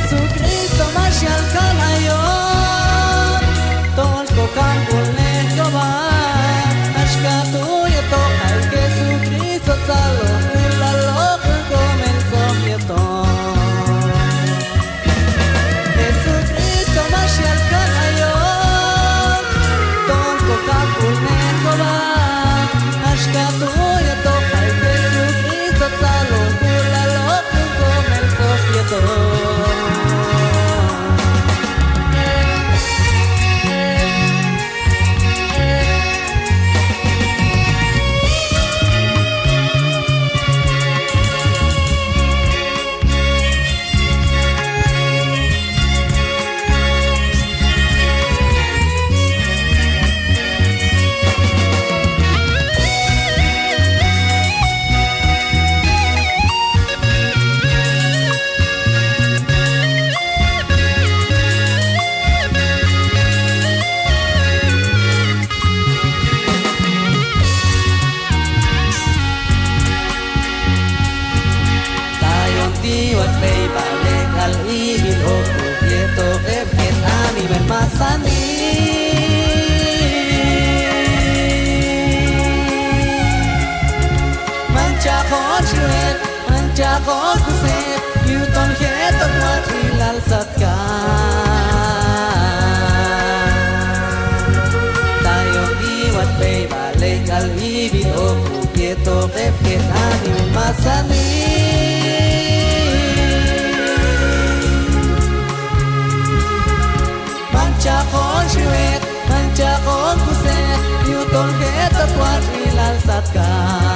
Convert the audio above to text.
Jesucristo marshal kalayon ton ko kam kulne kova ashkatu yato ay Jesucristo talo ulalo comenzó quieto Jesucristo marshal kalayon ton ko kam kulne kova ashkatu yato ay Jesucristo talo ulalo comenzó quieto Masaniมันจะขอชีวิตมันจะขอกุศลอยู่ตอนแค่ต้องมาที่ลานสัตว์กาตายองดีวัดไปบาเลกัลฮีบิโอคูเกโตเฟเกตานิมาสานีจะขอชีวิตมันจะขอกุศลอยู่ตรงแค่ตะวันที่ลานสัตว์กา